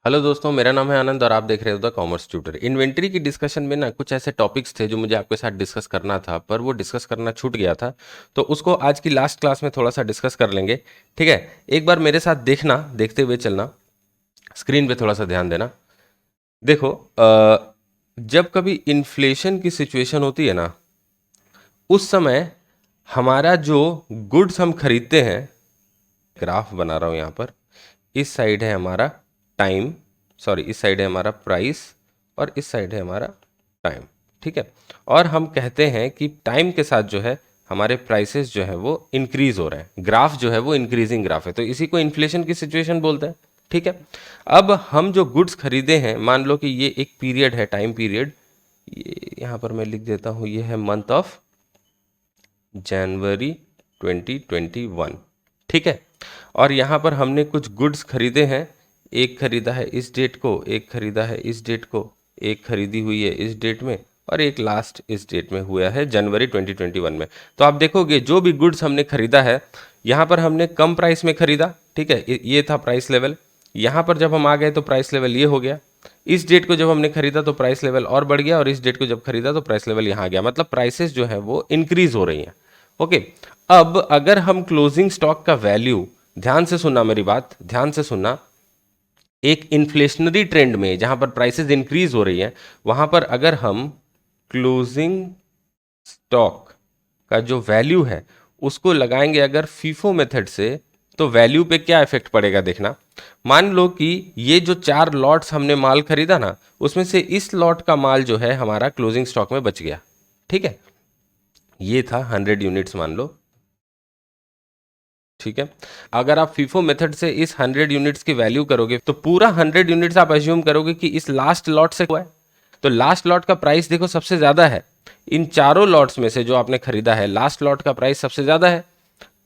Hello दोस्तों, मेरा नाम है आनंद और आप देख रहे हो द कॉमर्स ट्यूटर। इन्वेंट्री की डिस्कशन में ना कुछ ऐसे टॉपिक्स थे जो मुझे आपके साथ डिस्कस करना था, पर वो डिस्कस करना छूट गया था। तो उसको आज की लास्ट क्लास में थोड़ा सा डिस्कस कर लेंगे। ठीक है, एक बार मेरे साथ देखना, देखते हुए चलना, स्क्रीन पे थोड़ा सा ध्यान देना। देखो, जब कभी इन्फ्लेशन की सिचुएशन होती है ना, उस समय हमारा जो गुड्स हम खरीदते हैं, ग्राफ बना रहा हूँ यहाँ पर। इस साइड है हमारा टाइम, सॉरी इस साइड है हमारा प्राइस और इस साइड है हमारा टाइम। ठीक है, और हम कहते हैं कि टाइम के साथ जो है हमारे प्राइसेस जो है वो इंक्रीज हो रहे हैं। ग्राफ जो है वो इंक्रीजिंग ग्राफ है, तो इसी को इन्फ्लेशन की सिचुएशन बोलते हैं। ठीक है, अब हम जो गुड्स खरीदे हैं, मान लो कि ये एक पीरियड है, टाइम पीरियड। ये यहाँ पर मैं लिख देता हूँ, ये है मंथ ऑफ जनवरी 2021। ठीक है, और यहाँ पर हमने कुछ गुड्स खरीदे हैं। एक खरीदा है इस डेट को, एक खरीदा है इस डेट को, एक खरीदी हुई है इस डेट में, और एक लास्ट इस डेट में हुआ है जनवरी 2021 में। तो आप देखोगे जो भी गुड्स हमने खरीदा है, यहाँ पर हमने कम प्राइस में खरीदा। ठीक है, ये था प्राइस लेवल। यहाँ पर जब हम आ गए तो प्राइस लेवल ये हो गया। इस डेट को जब हमने खरीदा तो प्राइस लेवल और बढ़ गया, और इस डेट को जब खरीदा तो प्राइस लेवल यहाँ आ गया। मतलब प्राइसेस जो है वो इंक्रीज हो रही हैं। ओके, अब अगर हम क्लोजिंग स्टॉक का वैल्यू, ध्यान से सुनना मेरी बात, ध्यान से सुनना, एक इन्फ्लेशनरी ट्रेंड में जहां पर प्राइसेस इंक्रीज हो रही है, वहां पर अगर हम क्लोजिंग स्टॉक का जो वैल्यू है उसको लगाएंगे अगर फीफो मेथड से, तो वैल्यू पे क्या इफेक्ट पड़ेगा देखना। मान लो कि ये जो 4 लॉट्स हमने माल खरीदा ना, उसमें से इस लॉट का माल जो है हमारा क्लोजिंग स्टॉक में बच गया। ठीक है, ये था 100 यूनिट्स मान लो। ठीक है, अगर आप फीफो मेथड से इस 100 यूनिट्स की वैल्यू करोगे तो पूरा 100 यूनिट्स आप अज्यूम करोगे कि इस लास्ट लॉट से हुआ है। तो लास्ट लॉट का प्राइस देखो सबसे ज्यादा है इन चारों लॉट्स में से, जो आपने खरीदा है लास्ट लॉट का प्राइस सबसे ज्यादा है।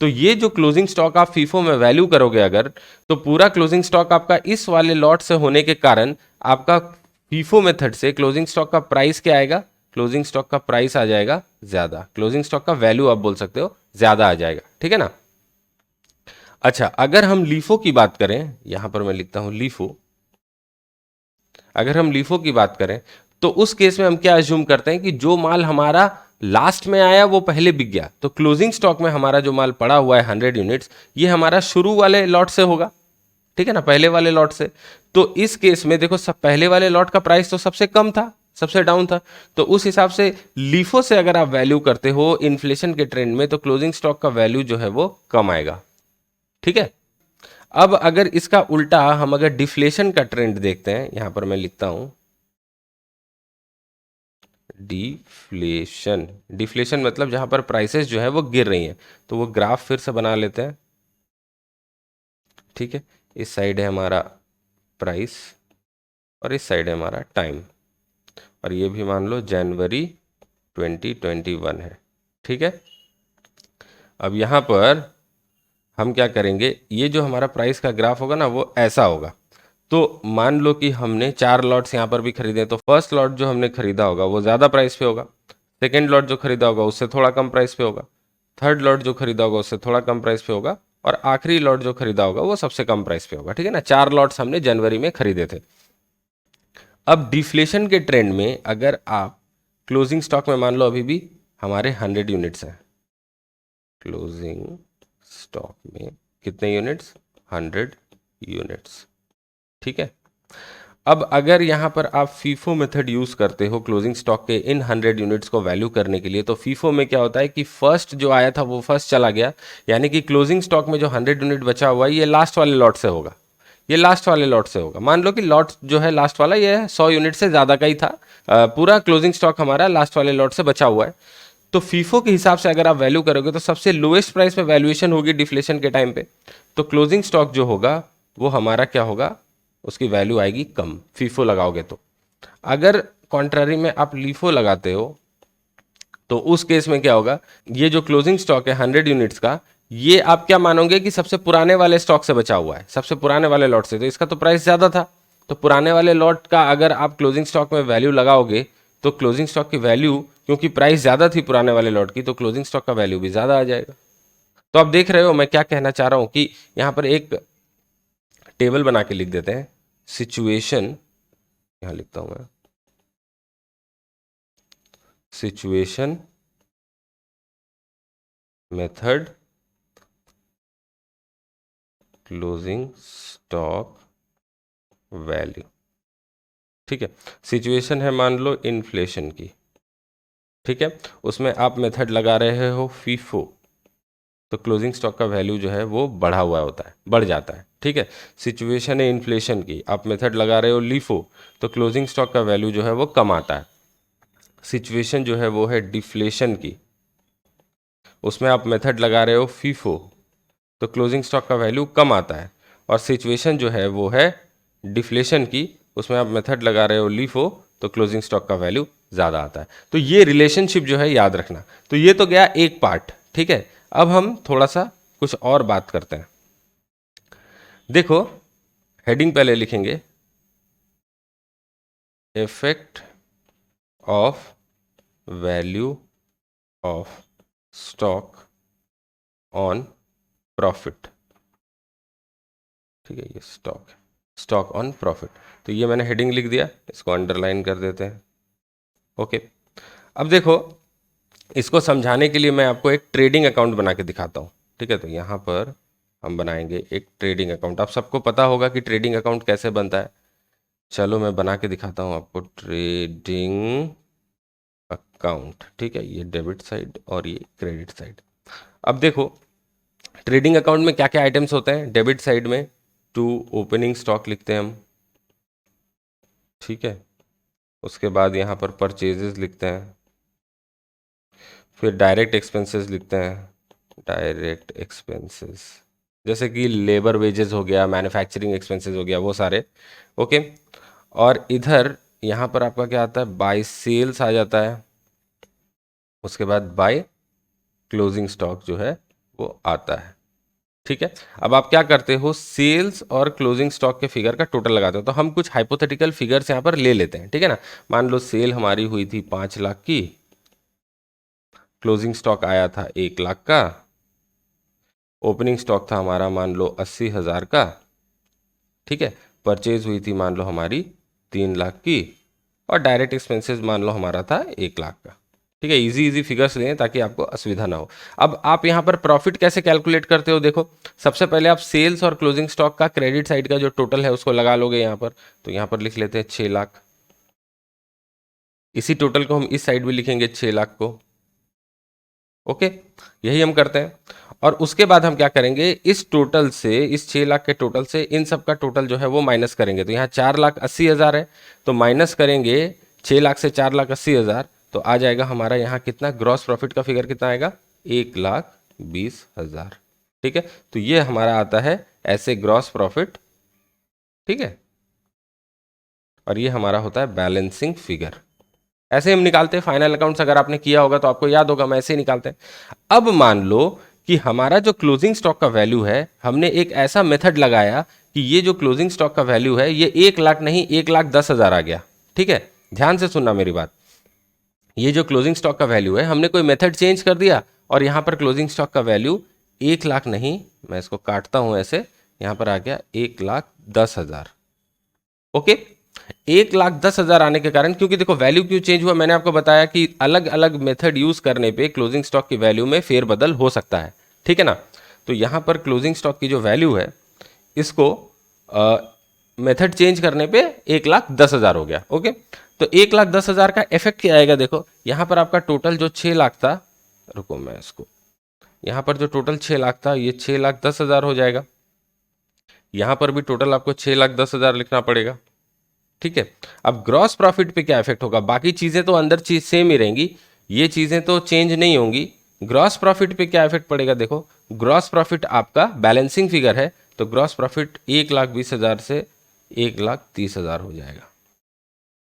तो ये जो क्लोजिंग स्टॉक आप फीफो में वैल्यू करोगे अगर, तो पूरा क्लोजिंग स्टॉक आपका इस वाले लॉट से होने के कारण आपका फीफो मेथड से क्लोजिंग स्टॉक का प्राइस क्या आएगा, क्लोजिंग स्टॉक का प्राइस आ जाएगा ज्यादा, क्लोजिंग स्टॉक का वैल्यू आप बोल सकते हो ज्यादा आ जाएगा। ठीक है ना। अच्छा, अगर हम लीफो की बात करें, यहां पर मैं लिखता हूं लीफो, अगर हम लीफो की बात करें तो उस केस में हम क्या अज्यूम करते हैं कि जो माल हमारा लास्ट में आया वो पहले बिक गया। तो क्लोजिंग स्टॉक में हमारा जो माल पड़ा हुआ है 100 यूनिट्स, ये हमारा शुरू वाले लॉट से होगा। ठीक है ना, पहले वाले लॉट से। तो इस केस में देखो, सब पहले वाले लॉट का प्राइस तो सबसे कम था, सबसे डाउन था। तो उस हिसाब से लीफो से अगर आप वैल्यू करते हो इन्फ्लेशन के ट्रेंड में, तो क्लोजिंग स्टॉक का वैल्यू जो है वो कम आएगा। ठीक है, अब अगर इसका उल्टा हम अगर डिफ्लेशन का ट्रेंड देखते हैं, यहां पर मैं लिखता हूं डिफ्लेशन। डिफ्लेशन मतलब जहां पर प्राइसेस जो है वो गिर रही हैं। तो वो ग्राफ फिर से बना लेते हैं। ठीक है, इस साइड है हमारा प्राइस और इस साइड है हमारा टाइम, और ये भी मान लो जनवरी 2021 है। ठीक है, अब यहां पर हम क्या करेंगे, ये जो हमारा प्राइस का ग्राफ होगा ना वो ऐसा होगा। तो मान लो कि हमने 4 लॉट्स यहाँ पर भी खरीदे, तो फर्स्ट लॉट जो हमने खरीदा होगा वो ज़्यादा प्राइस पे होगा, सेकेंड लॉट जो खरीदा होगा उससे थोड़ा कम प्राइस पे होगा, थर्ड लॉट जो खरीदा होगा उससे थोड़ा कम प्राइस पे होगा, और आखिरी लॉट जो खरीदा होगा वो सबसे कम प्राइस पे होगा। ठीक है ना, 4 लॉट्स हमने जनवरी में खरीदे थे। अब डिफ्लेशन के ट्रेंड में अगर आप क्लोजिंग स्टॉक में मान लो अभी भी हमारे 100 यूनिट्स हैं, क्लोजिंग स्टॉक में कितने यूनिट्स, 100 यूनिट्स। ठीक है, अब अगर यहां पर आप फीफो मेथड यूज करते हो क्लोजिंग स्टॉक के इन 100 यूनिट्स को वैल्यू करने के लिए, तो फीफो में क्या होता है कि फर्स्ट जो आया था वो फर्स्ट चला गया, यानी कि क्लोजिंग स्टॉक में जो 100 यूनिट बचा हुआ है ये लास्ट वाले लॉट से होगा, ये लास्ट वाले लॉट से होगा। मान लो कि लॉट जो है लास्ट वाला ये 100 यूनिट से ज़्यादा का ही था, पूरा क्लोजिंग स्टॉक हमारा लास्ट वाले लॉट से बचा हुआ है। तो फीफो के हिसाब से अगर आप वैल्यू करोगे तो सबसे लोएस्ट प्राइस पे वैल्यूएशन होगी डिफ्लेशन के टाइम पे, तो क्लोजिंग स्टॉक जो होगा वो हमारा क्या होगा, उसकी वैल्यू आएगी कम, फीफो लगाओगे तो। अगर कॉन्ट्ररी में आप लीफो लगाते हो तो उस केस में क्या होगा, ये जो क्लोजिंग स्टॉक है 100 यूनिट्स का, ये आप क्या मानोगे कि सबसे पुराने वाले स्टॉक से बचा हुआ है, सबसे पुराने वाले लॉट से, तो इसका तो प्राइस ज़्यादा था। तो पुराने वाले लॉट का अगर आप क्लोजिंग स्टॉक में वैल्यू लगाओगे तो क्लोजिंग स्टॉक की वैल्यू, क्योंकि प्राइस ज़्यादा थी पुराने वाले लॉट की, तो क्लोजिंग स्टॉक का वैल्यू भी ज़्यादा आ जाएगा। तो आप देख रहे हो मैं क्या कहना चाह रहा हूँ कि यहाँ पर एक टेबल बना के लिख देते हैं, सिचुएशन, यहां लिखता हूं मैं, situation method closing stock value. ठीक है, सिचुएशन है मान लो इन्फ्लेशन की, ठीक है, उसमें आप मेथड लगा रहे हो फीफो, तो क्लोजिंग स्टॉक का वैल्यू जो है वो बढ़ा हुआ होता है, बढ़ जाता है। ठीक है, सिचुएशन है इन्फ्लेशन की, आप मेथड लगा रहे हो लीफो, तो क्लोजिंग स्टॉक का वैल्यू जो है वो कम आता है। सिचुएशन जो है वो है डिफ्लेशन की, उसमें आप मेथड लगा रहे हो फीफो, तो क्लोजिंग स्टॉक का वैल्यू कम आता है। और सिचुएशन जो है वो है डिफ्लेशन की, उसमें आप मेथड लगा रहे हो लीफो, तो क्लोजिंग स्टॉक का वैल्यू ज़्यादा आता है। तो ये रिलेशनशिप जो है याद रखना। तो ये तो गया एक पार्ट। ठीक है, अब हम थोड़ा सा कुछ और बात करते हैं। देखो, हेडिंग पहले लिखेंगे effect of value of stock on profit. ठीक है, ये स्टॉक है, स्टॉक ऑन प्रॉफिट। तो ये मैंने हेडिंग लिख दिया, इसको अंडरलाइन कर देते हैं। ओके, अब देखो, इसको समझाने के लिए मैं आपको एक ट्रेडिंग अकाउंट बना के दिखाता हूँ। ठीक है, तो यहाँ पर हम बनाएंगे एक ट्रेडिंग अकाउंट। आप सबको पता होगा कि ट्रेडिंग अकाउंट कैसे बनता है। चलो मैं बना के दिखाता हूँ आपको ट्रेडिंग अकाउंट। ठीक है, ये डेबिट साइड और ये क्रेडिट साइड। अब देखो, ट्रेडिंग अकाउंट में क्या क्या आइटम्स होते हैं। डेबिट साइड में टू ओपनिंग स्टॉक लिखते हैं हम। ठीक है, उसके बाद यहाँ पर परचेजेस लिखते हैं, फिर डायरेक्ट एक्सपेंसेस लिखते हैं। डायरेक्ट एक्सपेंसेस जैसे कि लेबर वेजेस हो गया, मैन्युफैक्चरिंग एक्सपेंसेस हो गया, वो सारे। ओके, और इधर यहाँ पर आपका क्या आता है, बाय सेल्स आ जाता है, उसके बाद बाय क्लोजिंग स्टॉक जो है वो आता है। ठीक है, अब आप क्या करते हो, सेल्स और क्लोजिंग स्टॉक के फिगर का टोटल लगाते हो। तो हम कुछ हाइपोथेटिकल फिगर्स यहाँ पर ले लेते हैं। ठीक है ना, मान लो सेल हमारी हुई थी 5 लाख की, क्लोजिंग स्टॉक आया था 1 लाख का, ओपनिंग स्टॉक था हमारा मान लो 80,000 का। ठीक है, परचेज हुई थी मान लो हमारी 3 लाख की, और डायरेक्ट एक्सपेंसेस मान लो हमारा था 1 लाख का। ठीक है, इजी इजी फिगर्स लें ताकि आपको असुविधा ना हो। अब आप यहाँ पर प्रॉफिट कैसे कैलकुलेट करते हो, देखो, सबसे पहले आप सेल्स और क्लोजिंग स्टॉक का क्रेडिट साइड का जो टोटल है उसको लगा लोगे यहाँ पर। तो यहाँ पर लिख लेते हैं 6 लाख, इसी टोटल को हम इस साइड भी लिखेंगे 6 लाख को। ओके, यही हम करते हैं। और उसके बाद हम क्या करेंगे, इस टोटल से, इस 6 लाख के टोटल से इन सब का टोटल जो है वो माइनस करेंगे। तो यहाँ 4,80,000 है, तो माइनस करेंगे 6 लाख से 4,80,000, तो आ जाएगा हमारा यहाँ कितना, ग्रॉस प्रॉफिट का फिगर कितना आएगा, 1,20,000। ठीक है, तो ये हमारा आता है ऐसे ग्रॉस प्रॉफिट। ठीक है, और ये हमारा होता है बैलेंसिंग फिगर। ऐसे हम निकालते हैं फाइनल अकाउंट्स, अगर आपने किया होगा तो आपको याद होगा, हम ऐसे ही निकालते हैं। अब मान लो कि हमारा जो क्लोजिंग स्टॉक का वैल्यू है, हमने एक ऐसा मेथड लगाया कि ये जो क्लोजिंग स्टॉक का वैल्यू है ये 1 लाख नहीं 1,10,000 आ गया। ठीक है, ध्यान से सुनना मेरी बात। ये जो क्लोजिंग स्टॉक का वैल्यू है, हमने कोई मेथड चेंज कर दिया और यहां पर क्लोजिंग स्टॉक का वैल्यू 1 लाख नहीं, मैं इसको काटता हूं ऐसे, यहां पर आ गया 1,10,000। ओके, 1,10,000 आने के कारण, क्योंकि देखो वैल्यू क्यों चेंज हुआ, मैंने आपको बताया कि अलग अलग मेथड यूज करने पे क्लोजिंग स्टॉक की वैल्यू में फेरबदल हो सकता है। ठीक है ना, तो यहां पर क्लोजिंग स्टॉक की जो वैल्यू है, इसको मेथड चेंज करने पे 1,10,000 हो गया। ओके, तो 1,10,000 का इफेक्ट क्या आएगा, देखो यहां पर आपका टोटल जो 6 लाख था, रुको मैं इसको, यहां पर जो टोटल 6 लाख था ये 6,10,000 हो जाएगा। यहां पर भी टोटल आपको 6,10,000 लिखना पड़ेगा। ठीक है, अब ग्रॉस प्रॉफिट पे क्या इफेक्ट होगा, बाकी चीजें तो अंदर चीज सेम ही रहेंगी, ये चीजें तो चेंज नहीं होंगी। ग्रॉस प्रॉफिट पे क्या इफेक्ट पड़ेगा, देखो ग्रॉस प्रॉफिट आपका बैलेंसिंग फिगर है, तो ग्रॉस प्रॉफिट 1,20,000 से 1,30,000 हो जाएगा।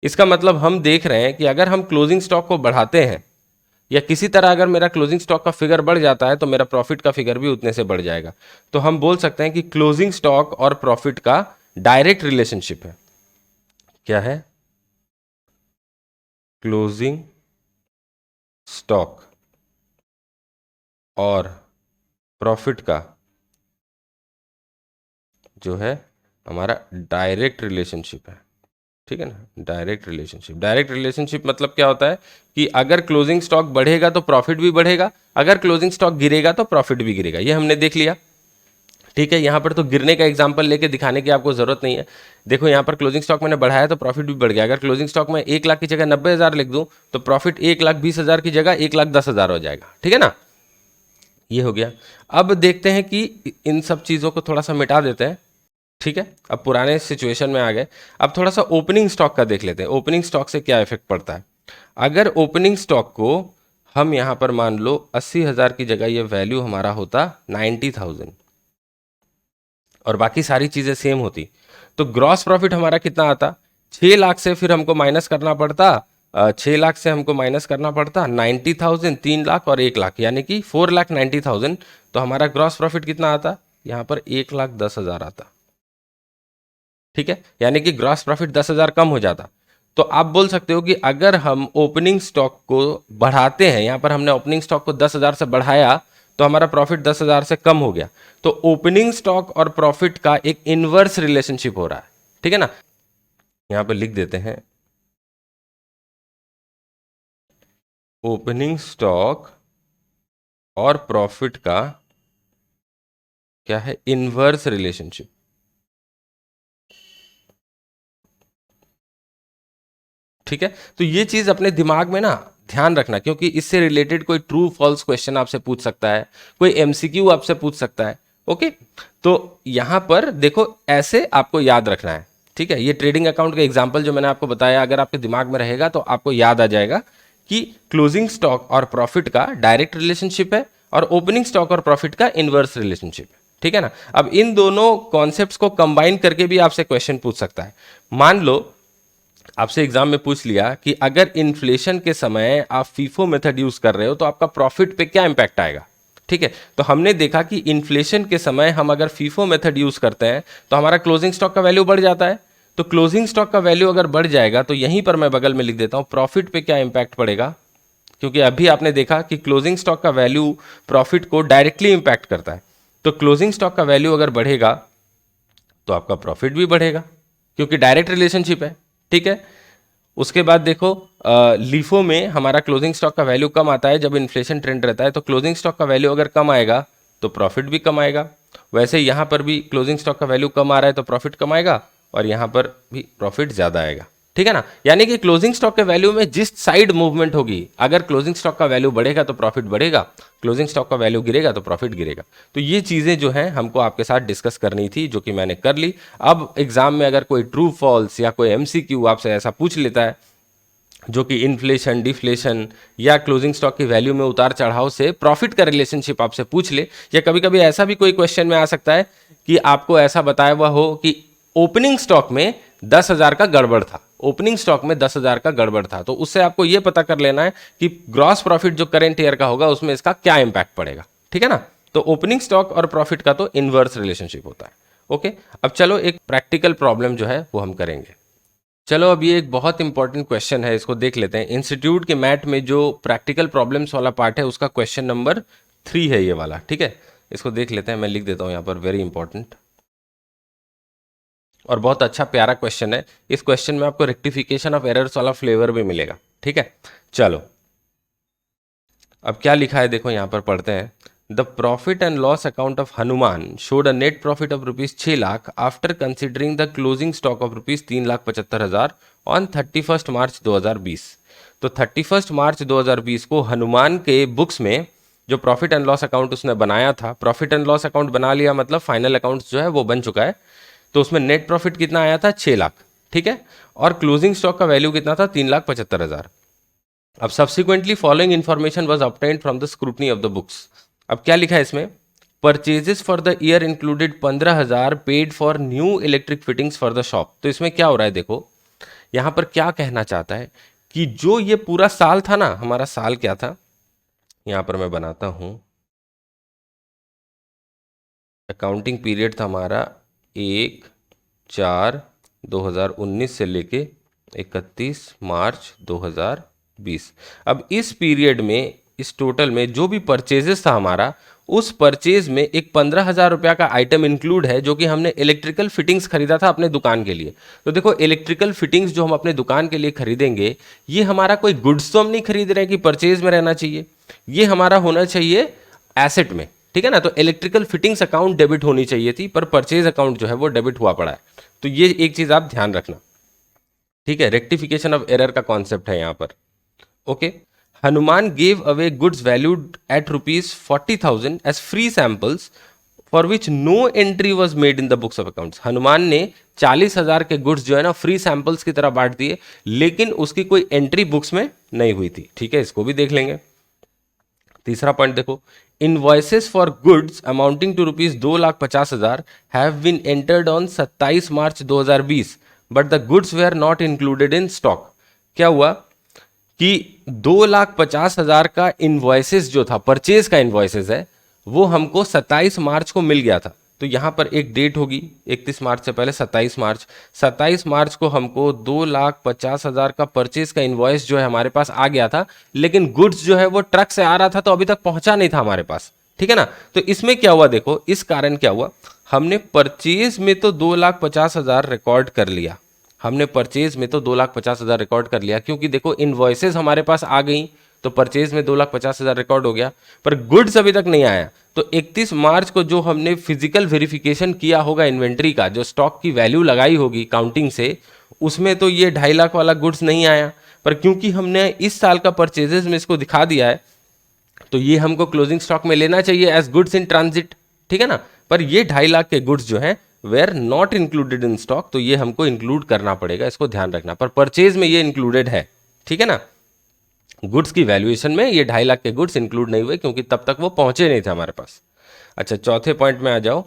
इसका मतलब हम देख रहे हैं कि अगर हम क्लोजिंग स्टॉक को बढ़ाते हैं, या किसी तरह अगर मेरा क्लोजिंग स्टॉक का फिगर बढ़ जाता है, तो मेरा प्रॉफिट का फिगर भी उतने से बढ़ जाएगा। तो हम बोल सकते हैं कि क्लोजिंग स्टॉक और प्रॉफिट का डायरेक्ट रिलेशनशिप है। क्या है, क्लोजिंग स्टॉक और प्रॉफिट का जो है हमारा डायरेक्ट रिलेशनशिप है, ठीक है ना। डायरेक्ट रिलेशनशिप मतलब क्या होता है कि अगर क्लोजिंग स्टॉक बढ़ेगा तो प्रॉफिट भी बढ़ेगा, अगर क्लोजिंग स्टॉक गिरेगा तो प्रॉफिट भी गिरेगा, ये हमने देख लिया। ठीक है, यहाँ पर तो गिरने का एग्जांपल लेके दिखाने की आपको जरूरत नहीं है। देखो यहाँ पर क्लोजिंग स्टॉक मैंने बढ़ाया तो प्रॉफिट भी बढ़ गया। अगर क्लोजिंग स्टॉक में 1 लाख की जगह 90,000 लिख दूं तो प्रॉफिट 1,20,000 की जगह 1,10,000 हो जाएगा, ठीक है ना। ये हो गया। अब देखते हैं कि इन सब चीज़ों को थोड़ा सा मिटा देते हैं, ठीक है। अब पुराने सिचुएशन में आ गए। अब थोड़ा सा ओपनिंग स्टॉक का देख लेते हैं, ओपनिंग स्टॉक से क्या इफेक्ट पड़ता है। अगर ओपनिंग स्टॉक को हम यहाँ पर मान लो 80,000 की जगह ये वैल्यू हमारा होता 90,000 और बाकी सारी चीज़ें सेम होती, तो ग्रॉस प्रॉफिट हमारा कितना आता, 6 लाख से फिर हमको माइनस करना पड़ता 6 लाख से हमको माइनस करना पड़ता 90,000, 3 लाख और 1 लाख, यानी कि 4,90,000। तो हमारा ग्रॉस प्रॉफिट कितना आता, यहाँ पर 1,10,000 आता, ठीक है। यानी कि ग्रॉस प्रॉफिट 10,000 कम हो जाता। तो आप बोल सकते हो कि अगर हम ओपनिंग स्टॉक को बढ़ाते हैं, यहाँ पर हमने ओपनिंग स्टॉक को 10,000 से बढ़ाया तो हमारा प्रॉफिट 10,000 से कम हो गया। तो ओपनिंग स्टॉक और प्रॉफिट का एक इनवर्स रिलेशनशिप हो रहा है, ठीक है ना। यहाँ पर लिख देते हैं ओपनिंग स्टॉक और प्रॉफिट का क्या है, इनवर्स रिलेशनशिप। ठीक है, तो ये चीज अपने दिमाग में ना ध्यान रखना, क्योंकि इससे रिलेटेड कोई ट्रू फॉल्स क्वेश्चन आपसे पूछ सकता है, कोई एमसीक्यू आपसे पूछ सकता है। ओके, तो यहां पर देखो ऐसे आपको याद रखना है, ठीक है। ये ट्रेडिंग अकाउंट का एग्जांपल जो मैंने आपको बताया, अगर आपके दिमाग में रहेगा तो आपको याद आ जाएगा कि क्लोजिंग स्टॉक और प्रॉफिट का डायरेक्ट रिलेशनशिप है और ओपनिंग स्टॉक और प्रॉफिट का इनवर्स रिलेशनशिप है, ठीक है ना। अब इन दोनों कॉन्सेप्ट्स को कंबाइन करके भी आपसे क्वेश्चन पूछ सकता है। मान लो आपसे एग्जाम में पूछ लिया कि अगर इन्फ्लेशन के समय आप फीफो मेथड यूज कर रहे हो तो आपका प्रॉफिट पे क्या इंपैक्ट आएगा, ठीक है। तो हमने देखा कि इन्फ्लेशन के समय हम अगर फीफो मेथड यूज करते हैं तो हमारा क्लोजिंग स्टॉक का वैल्यू बढ़ जाता है। तो क्लोजिंग स्टॉक का वैल्यू अगर बढ़ जाएगा तो यहीं पर मैं बगल में लिख देता हूं प्रॉफिट पे क्या इंपैक्ट पड़ेगा, क्योंकि अभी आपने देखा कि क्लोजिंग स्टॉक का वैल्यू प्रॉफिट को डायरेक्टली इंपैक्ट करता है। तो क्लोजिंग स्टॉक का वैल्यू अगर बढ़ेगा तो आपका प्रॉफिट भी बढ़ेगा, क्योंकि डायरेक्ट रिलेशनशिप है, ठीक है। उसके बाद देखो लीफो में हमारा क्लोजिंग स्टॉक का वैल्यू कम आता है जब इन्फ्लेशन ट्रेंड रहता है, तो क्लोजिंग स्टॉक का वैल्यू अगर कम आएगा तो प्रॉफिट भी कम आएगा। वैसे यहाँ पर भी क्लोजिंग स्टॉक का वैल्यू कम आ रहा है तो प्रॉफिट कम आएगा और यहाँ पर भी प्रॉफिट ज़्यादा आएगा, ठीक है ना। यानी कि क्लोजिंग स्टॉक के वैल्यू में जिस साइड मूवमेंट होगी, अगर क्लोजिंग स्टॉक का वैल्यू बढ़ेगा तो प्रॉफिट बढ़ेगा, क्लोजिंग स्टॉक का वैल्यू गिरेगा तो प्रॉफिट गिरेगा। तो ये चीज़ें जो हैं हमको आपके साथ डिस्कस करनी थी, जो कि मैंने कर ली। अब एग्जाम में अगर कोई ट्रू फॉल्स या कोई एमसीक्यू आपसे ऐसा पूछ लेता है जो कि इन्फ्लेशन, डिफ्लेशन या क्लोजिंग स्टॉक की वैल्यू में उतार चढ़ाव से प्रॉफिट का रिलेशनशिप आपसे पूछ ले, या कभी कभी ऐसा भी कोई क्वेश्चन में आ सकता है कि आपको ऐसा बताया हुआ हो कि ओपनिंग स्टॉक में 10,000 का गड़बड़ था, ओपनिंग स्टॉक में 10,000 का गड़बड़ था, तो उससे आपको यह पता कर लेना है कि ग्रॉस प्रॉफिट जो करेंट ईयर का होगा उसमें इसका क्या इंपैक्ट पड़ेगा, ठीक है ना। तो ओपनिंग स्टॉक और प्रॉफिट का तो इनवर्स रिलेशनशिप होता है। ओके, अब चलो एक प्रैक्टिकल प्रॉब्लम जो है वो हम करेंगे। चलो अब ये एक बहुत इंपॉर्टेंट क्वेश्चन है, इसको देख लेते हैं। इंस्टीट्यूट के मैथ में जो प्रैक्टिकल प्रॉब्लम्स वाला पार्ट है उसका क्वेश्चन नंबर 3 है ये वाला, ठीक है। इसको देख लेते हैं, मैं लिख देता हूँ यहाँ पर वेरी इंपॉर्टेंट, और बहुत अच्छा प्यारा क्वेश्चन है। इस क्वेश्चन में आपको रेक्टिफिकेशन ऑफ एरर्स वाला फ्लेवर भी मिलेगा, ठीक है। चलो अब क्या लिखा है देखो, यहाँ पर पढ़ते हैं। The profit and loss account of Hanuman showed a net profit of rupees 6 lakh after considering the closing stock of rupees 3,75,000 on 31 मार्च 2020। तो 31 मार्च 2020 को हनुमान के बुक्स में जो प्रॉफिट एंड लॉस अकाउंट उसने बनाया था, प्रॉफिट एंड लॉस अकाउंट बना लिया मतलब फाइनल अकाउंट जो है वो बन चुका है। तो उसमें नेट प्रॉफिट कितना आया था, 6 लाख, ठीक है। और क्लोजिंग स्टॉक का वैल्यू कितना था, 3,75,000। अब subsequently following information was obtained from the scrutiny of the books. अब क्या लिखा है इसमें, purchases for the year included 15,000 paid for new electric fittings for the shop. तो इसमें क्या हो रहा है देखो, यहां पर क्या कहना चाहता है कि जो ये पूरा साल था ना, हमारा साल क्या था, यहां पर मैं बनाता हूं, अकाउंटिंग पीरियड था हमारा 1/4/2019 से लेके 31 मार्च 2020। अब इस पीरियड में, इस टोटल में जो भी परचेजेस था हमारा उस परचेज में एक 15,000 रुपया का आइटम इंक्लूड है जो कि हमने इलेक्ट्रिकल फिटिंग्स खरीदा था अपने दुकान के लिए। तो देखो इलेक्ट्रिकल फिटिंग्स जो हम अपने दुकान के लिए खरीदेंगे, ये हमारा कोई गुड्स तो हम नहीं खरीद रहे हैं कि परचेज में रहना चाहिए, ये हमारा होना चाहिए एसेट में, ठीक है ना। तो इलेक्ट्रिकल फिटिंग्स अकाउंट डेबिट होनी चाहिए थी, पर परचेज अकाउंट जो है वो डेबिट हुआ पड़ा है। तो ये एक चीज आप ध्यान रखना, ठीक है। रेक्टिफिकेशन ऑफ एरर का कॉन्सेप्ट है यहाँ पर, okay. Hanuman gave away goods valued at ₹40,000 as free samples for which no entry was made in the books of accounts. Hanuman ने 40,000 के गुड्स जो है ना फ्री सैंपल्स की तरह बांट दिए, लेकिन उसकी कोई एंट्री बुक्स में नहीं हुई थी, ठीक है। इसको भी देख लेंगे। तीसरा पॉइंट देखो, invoices for goods amounting to ₹2,50,000 have been entered on 27 March 2020 but the goods were not included in stock. क्या हुआ कि 2,50,000 का इनवॉइसेस जो था, परचेज का इनवॉइसेस है, वो हमको 27 मार्च को मिल गया था। तो यहां पर एक डेट होगी 31 मार्च से पहले 27 मार्च को हमको 2,50,000 का परचेज का इनवॉइस जो है हमारे पास आ गया था, लेकिन गुड्स जो है वो ट्रक से आ रहा था तो अभी तक पहुंचा नहीं था हमारे पास, ठीक है ना। तो इसमें क्या हुआ देखो, इस कारण क्या हुआ, हमने परचेज में तो 2,50,000 रिकॉर्ड कर लिया, हमने परचेज में तो 2,50,000 रिकॉर्ड कर लिया, क्योंकि देखो इनवॉइसेस हमारे पास आ गई तो परचेज में 2,50,000 रिकॉर्ड हो गया, पर गुड्स अभी तक नहीं आया। तो 31 मार्च को जो हमने फिजिकल वेरिफिकेशन किया होगा इन्वेंट्री का, जो स्टॉक की वैल्यू लगाई होगी काउंटिंग से, उसमें तो ये 2.5 लाख वाला गुड्स नहीं आया। पर क्योंकि हमने इस साल का परचेजेस में इसको दिखा दिया है, तो ये हमको क्लोजिंग स्टॉक में लेना चाहिए एज गुड्स इन ट्रांजिट, ठीक है ना। पर ये 2.5 लाख के गुड्स जो हैं were not included in stock, तो ये हमको इंक्लूड करना पड़ेगा, इसको ध्यान रखना। पर परचेज में ये इंक्लूडेड है, ठीक है ना। गुड्स की वैल्यूएशन में ये 2.5 लाख के गुड्स इंक्लूड नहीं हुए, क्योंकि तब तक वो पहुंचे नहीं थे हमारे पास। अच्छा, चौथे पॉइंट में आ जाओ।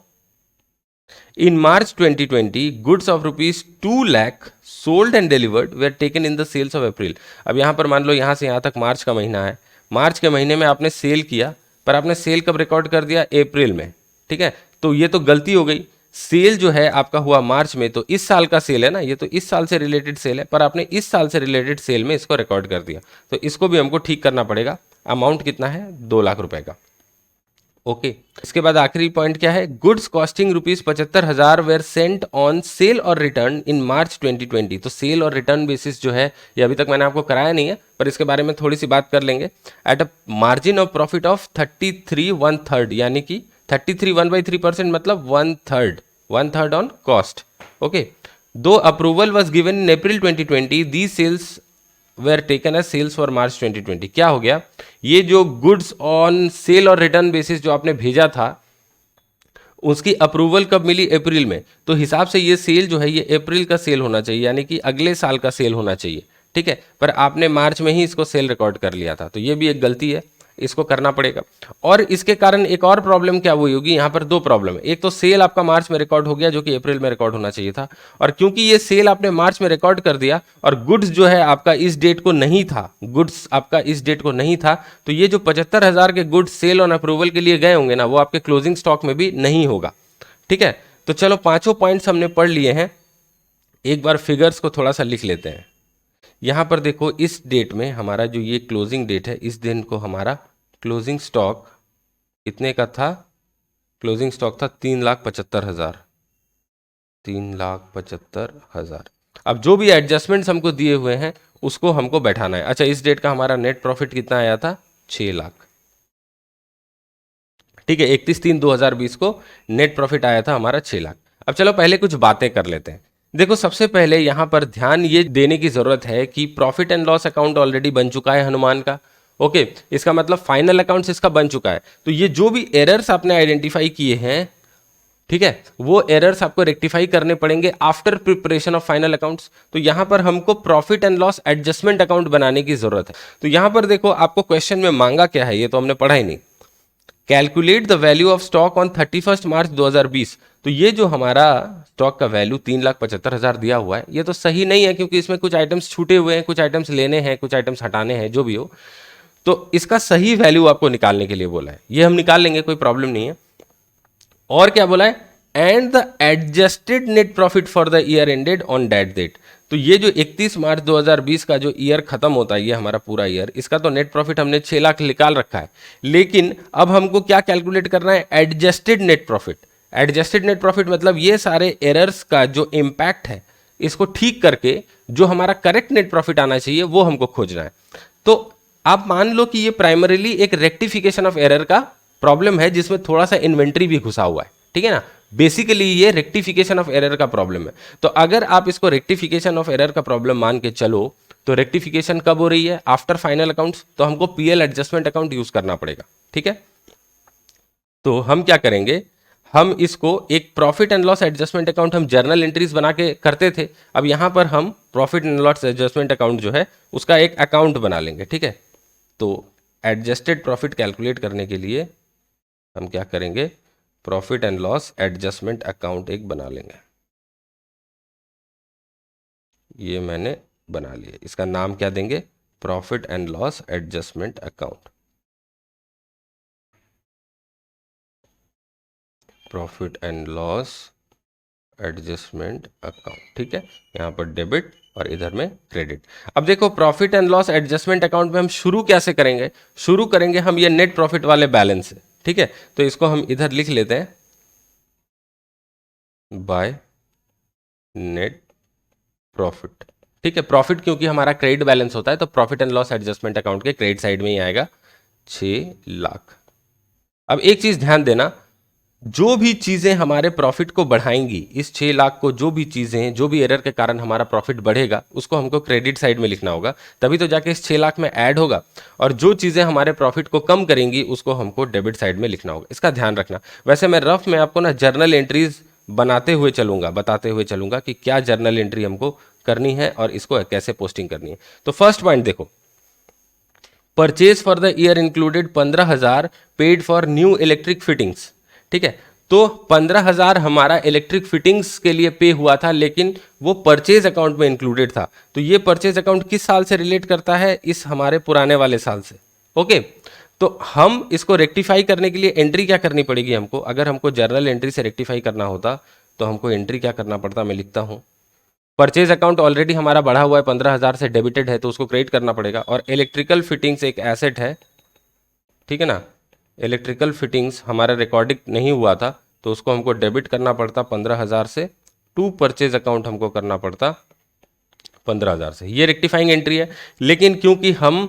In March 2020 goods of ₹2 lakh sold and delivered were taken in the sales of April. अब यहां पर मान लो यहां से यहां तक मार्च का महीना है, मार्च के महीने में आपने सेल किया, पर आपने सेल कब रिकॉर्ड कर दिया, अप्रैल में, ठीक है। तो ये तो गलती हो गई, सेल जो है आपका हुआ मार्च में, तो इस साल का सेल है ना, ये तो इस साल से रिलेटेड सेल है, पर आपने इस साल से रिलेटेड सेल में इसको रिकॉर्ड कर दिया, तो इसको भी हमको ठीक करना पड़ेगा। अमाउंट कितना है, 2 लाख रुपए का, ओके। इसके बाद आखिरी पॉइंट क्या है, goods costing ₹75,000 were sent on sale और रिटर्न इन मार्च 2020। तो सेल और रिटर्न बेसिस जो है, ये अभी तक मैंने आपको कराया नहीं है, पर इसके बारे में थोड़ी सी बात कर लेंगे। At a margin of profit of 33 1/3, यानी कि 33 1/3% मतलब 1/3 on cost, okay. Though approval was given in April 2020, the sales were taken as sales for March 2020। क्या हो गया, ये जो गुड्स ऑन सेल और रिटर्न बेसिस जो आपने भेजा था, उसकी अप्रूवल कब मिली, अप्रैल में। तो हिसाब से ये सेल जो है ये अप्रैल का सेल होना चाहिए, यानी कि अगले साल का सेल होना चाहिए, ठीक है। पर आपने मार्च में ही इसको सेल रिकॉर्ड कर लिया था, तो ये भी एक गलती है, इसको करना पड़ेगा। और इसके कारण एक और प्रॉब्लम क्या हुई होगी, यहाँ पर 2 प्रॉब्लम है। एक तो सेल आपका मार्च में रिकॉर्ड हो गया जो कि अप्रैल में रिकॉर्ड होना चाहिए था, और क्योंकि ये सेल आपने मार्च में रिकॉर्ड कर दिया और गुड्स जो है आपका इस डेट को नहीं था, गुड्स आपका इस डेट को नहीं था, तो ये जो 75,000 के गुड्स सेल ऑन अप्रूवल के लिए गए होंगे ना, वो आपके क्लोजिंग स्टॉक में भी नहीं होगा, ठीक है। तो चलो 5 पॉइंट्स हमने पढ़ लिए हैं, एक बार फिगर्स को थोड़ा सा लिख लेते हैं। यहां पर देखो, इस डेट में हमारा जो ये क्लोजिंग डेट है, इस दिन को हमारा क्लोजिंग स्टॉक कितने का था, क्लोजिंग स्टॉक था 3,75,000, 3,75,000। अब जो भी एडजस्टमेंट्स हमको दिए हुए हैं उसको हमको बैठाना है। अच्छा, इस डेट का हमारा नेट प्रॉफिट कितना आया था, 6 लाख, ठीक है। 31/3/2020 को नेट प्रॉफिट आया था हमारा 6 लाख। अब चलो पहले कुछ बातें कर लेते हैं। देखो, सबसे पहले यहां पर ध्यान ये देने की जरूरत है कि profit and loss account already बन चुका है हनुमान का, ओके। इसका मतलब फाइनल अकाउंट्स इसका बन चुका है। तो ये जो भी एरर्स आपने आइडेंटिफाई किए हैं, ठीक है, वो एरर्स आपको रेक्टिफाई करने पड़ेंगे after preparation of final accounts. तो यहां पर हमको profit and loss adjustment account बनाने की जरूरत है। तो यहां पर देखो, आपको क्वेश्चन में मांगा क्या है, ये तो हमने पढ़ा ही नहीं। Calculate the value of stock on 31 मार्च 2020। तो ये जो हमारा स्टॉक का वैल्यू 3,75,000 दिया हुआ है, ये तो सही नहीं है, क्योंकि इसमें कुछ आइटम्स छूटे हुए हैं, कुछ आइटम्स लेने हैं, कुछ आइटम्स हटाने हैं, जो भी हो। तो इसका सही वैल्यू आपको निकालने के लिए बोला है, ये हम निकाल लेंगे, कोई प्रॉब्लम नहीं है। और क्या बोला है, and the adjusted net profit for the year ended on that date. तो ये जो 31 मार्च 2020 का जो ईयर खत्म होता है, ये हमारा पूरा ईयर, इसका तो नेट प्रॉफिट हमने 6 लाख निकाल रखा है। लेकिन अब हमको क्या कैलकुलेट करना है, adjusted net profit. Adjusted net profit मतलब ये सारे एरर्स का जो इम्पैक्ट है इसको ठीक करके जो हमारा करेक्ट नेट प्रॉफिट आना चाहिए वो हमको खोजना है। तो आप मान लो कि ये प्राइमरीली एक रेक्टिफिकेशन ऑफ एरर का प्रॉब्लम है जिसमें थोड़ा सा इन्वेंट्री भी घुसा हुआ है, ठीक है ना। बेसिकली ये रेक्टिफिकेशन ऑफ एरर का प्रॉब्लम है। तो अगर आप इसको रेक्टिफिकेशन ऑफ एरर का प्रॉब्लम मान के चलो तो रेक्टिफिकेशन कब हो रही है, आफ्टर फाइनल अकाउंट्स, तो हमको पीएल एडजस्टमेंट अकाउंट यूज करना पड़ेगा, ठीक है। तो हम क्या करेंगे, हम इसको एक profit and loss adjustment account हम जर्नल एंट्रीज बना के करते थे, अब यहां पर हम profit and loss adjustment account जो है उसका एक अकाउंट बना लेंगे, ठीक है। तो एडजस्टेड प्रॉफिट कैलकुलेट करने के लिए हम क्या करेंगे, profit and loss adjustment account एक बना लेंगे। ये मैंने बना लिया, इसका नाम क्या देंगे, profit and loss adjustment account. Profit and loss adjustment account, ठीक है। यहाँ पर डेबिट और इधर में क्रेडिट। अब देखो profit and loss adjustment account में हम शुरू कैसे करेंगे, शुरू करेंगे हम ये नेट प्रॉफिट वाले बैलेंस से, ठीक है। तो इसको हम इधर लिख लेते हैं, बाय नेट प्रॉफिट, ठीक है। प्रॉफिट क्योंकि हमारा क्रेडिट बैलेंस होता है तो profit and loss adjustment account के क्रेडिट साइड में ही आएगा 6 लाख। अब एक चीज ध्यान देना, जो भी चीजें हमारे प्रॉफिट को बढ़ाएंगी, इस 6 लाख को जो भी चीजें, जो भी एरर के कारण हमारा प्रॉफिट बढ़ेगा उसको हमको क्रेडिट साइड में लिखना होगा, तभी तो जाके इस 6 लाख में ऐड होगा। और जो चीजें हमारे प्रॉफिट को कम करेंगी उसको हमको डेबिट साइड में लिखना होगा, इसका ध्यान रखना। वैसे मैं रफ में आपको ना जर्नल एंट्रीज बनाते हुए चलूंगा, बताते हुए चलूंगा कि क्या जर्नल एंट्री हमको करनी है और इसको कैसे पोस्टिंग करनी है। तो फर्स्ट पॉइंट देखो, purchase for the year included 15,000 paid for new electric fittings, ठीक है। तो 15,000 हमारा इलेक्ट्रिक फिटिंग्स के लिए पे हुआ था, लेकिन वो परचेज अकाउंट में इंक्लूडेड था। तो ये परचेज अकाउंट किस साल से रिलेट करता है, इस हमारे पुराने वाले साल से, ओके। तो हम इसको रेक्टिफाई करने के लिए एंट्री क्या करनी पड़ेगी हमको, अगर हमको जर्नल एंट्री से रेक्टिफाई करना होता तो हमको एंट्री क्या करना पड़ता, मैं लिखता हूं, परचेज अकाउंट ऑलरेडी हमारा बढ़ा हुआ है, 15,000 से डेबिटेड है तो उसको क्रेडिट करना पड़ेगा। और इलेक्ट्रिकल फिटिंग्स एक एसेट है, ठीक है ना, इलेक्ट्रिकल फिटिंग्स हमारा रिकॉर्डिंग नहीं हुआ था तो उसको हमको डेबिट करना पड़ता 15,000 से, टू परचेज अकाउंट हमको करना पड़ता 15,000 से। ये रेक्टिफाइंग एंट्री है। लेकिन क्योंकि हम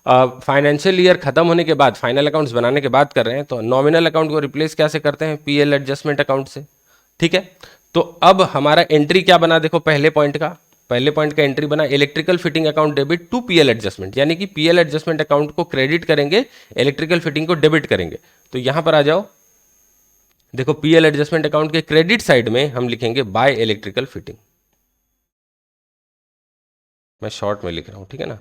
फाइनेंशियल ईयर खत्म होने के बाद, फाइनल अकाउंट्स बनाने के बाद कर रहे हैं, तो नॉमिनल अकाउंट को रिप्लेस कैसे करते हैं, पीएल एडजस्टमेंट अकाउंट से, ठीक है। तो अब हमारा एंट्री क्या बना, देखो पहले पॉइंट का एंट्री बना electrical fitting account debit to PL adjustment, यानी कि पीएल एडजस्टमेंट अकाउंट को क्रेडिट करेंगे, इलेक्ट्रिकल फिटिंग को डेबिट करेंगे। तो यहां पर आ जाओ, देखो पीएल एडजस्टमेंट अकाउंट के क्रेडिट साइड में हम लिखेंगे बाय इलेक्ट्रिकल फिटिंग, मैं शॉर्ट में लिख रहा हूं, ठीक है ना,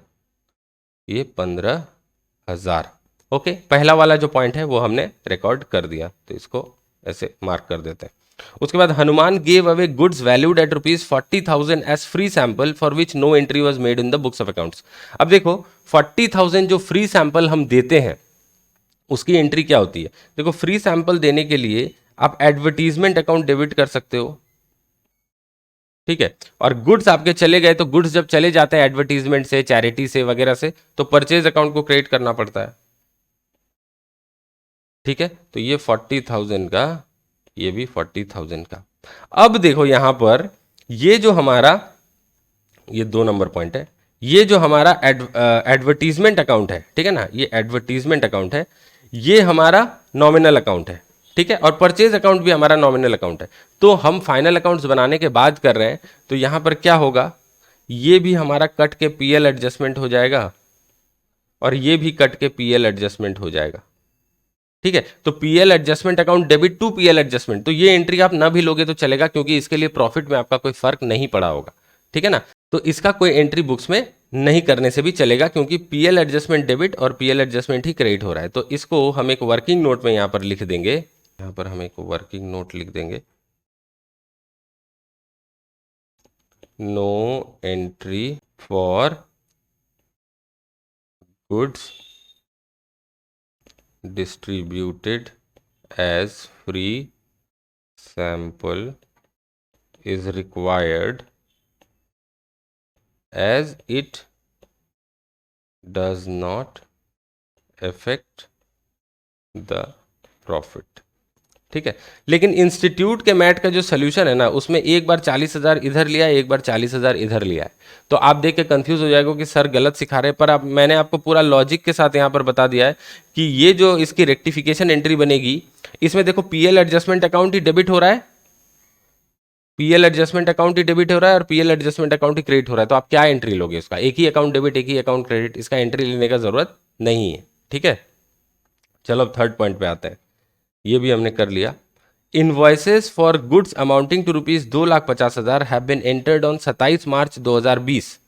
ये 15,000, ओके। पहला वाला जो पॉइंट है वो हमने रिकॉर्ड कर दिया, तो इसको ऐसे मार्क कर देते हैं। उसके बाद Hanuman gave away goods valued at ₹40,000 as free sample for which no entry was made in the books of accounts. अब देखो 40,000 जो फ्री सैंपल हम देते हैं उसकी एंट्री क्या होती है, देखो फ्री सैंपल देने के लिए आप एडवर्टीजमेंट अकाउंट डेबिट कर सकते हो, ठीक है। और गुड्स आपके चले गए तो गुड्स जब चले जाते हैं एडवर्टीजमेंट से, चैरिटी से वगैरह से, तो परचेज अकाउंट को क्रिएट करना पड़ता है, ठीक है। तो ये 40,000 का, ये भी 40,000 का। अब देखो यहां पर ये जो हमारा, ये 2 नंबर पॉइंट है, ये जो हमारा एडवर्टीजमेंट अकाउंट है, ठीक है ना, ये एडवर्टीजमेंट अकाउंट है, ये हमारा नॉमिनल अकाउंट है, ठीक है। और परचेज अकाउंट भी हमारा नॉमिनल अकाउंट है। तो हम फाइनल अकाउंट्स बनाने के बाद कर रहे हैं, तो यहां पर क्या होगा, ये भी हमारा कट के पीएल एडजस्टमेंट हो जाएगा और ये भी कट के पीएल एडजस्टमेंट हो जाएगा, ठीक है। तो PL adjustment account debit to PL adjustment, तो ये एंट्री आप ना भी लोगे तो चलेगा क्योंकि इसके लिए प्रॉफिट में आपका कोई फर्क नहीं पड़ा होगा, ठीक है ना। तो इसका कोई एंट्री बुक्स में नहीं करने से भी चलेगा क्योंकि पीएल एडजस्टमेंट डेबिट और पीएल एडजस्टमेंट ही क्रेडिट हो रहा है। तो इसको हम एक वर्किंग नोट में यहां पर लिख देंगे, यहां पर हम एक वर्किंग नोट लिख देंगे, no entry for goods distributed as free sample is required as it does not affect the profit. ठीक है, लेकिन इंस्टीट्यूट के मैट का जो सोल्यूशन है ना, उसमें एक बार 40,000 इधर लिया है, एक बार 40,000 इधर लिया है। तो आप देख के कंफ्यूज हो जाएगा कि सर गलत सिखा रहे हैं, पर अब मैंने आपको पूरा लॉजिक के साथ यहाँ पर बता दिया है कि ये जो इसकी रेक्टिफिकेशन एंट्री बनेगी, इसमें देखो पीएल एडजस्टमेंट अकाउंट ही डेबिट हो रहा है, पीएल एडजस्टमेंट अकाउंट ही डेबिट हो रहा है और पीएल एडजस्टमेंट अकाउंट ही क्रेडिट हो रहा है। तो आप क्या एंट्री लोगे उसका? एक ही अकाउंट डेबिट, एक ही अकाउंट क्रेडिट, इसका एंट्री लेने का जरूरत नहीं है। ठीक है, चलो अब थर्ड पॉइंट पे आते हैं। ये भी हमने कर लिया। Invoices for goods amounting to rupees 2,50,000 have been entered on 27 March 2020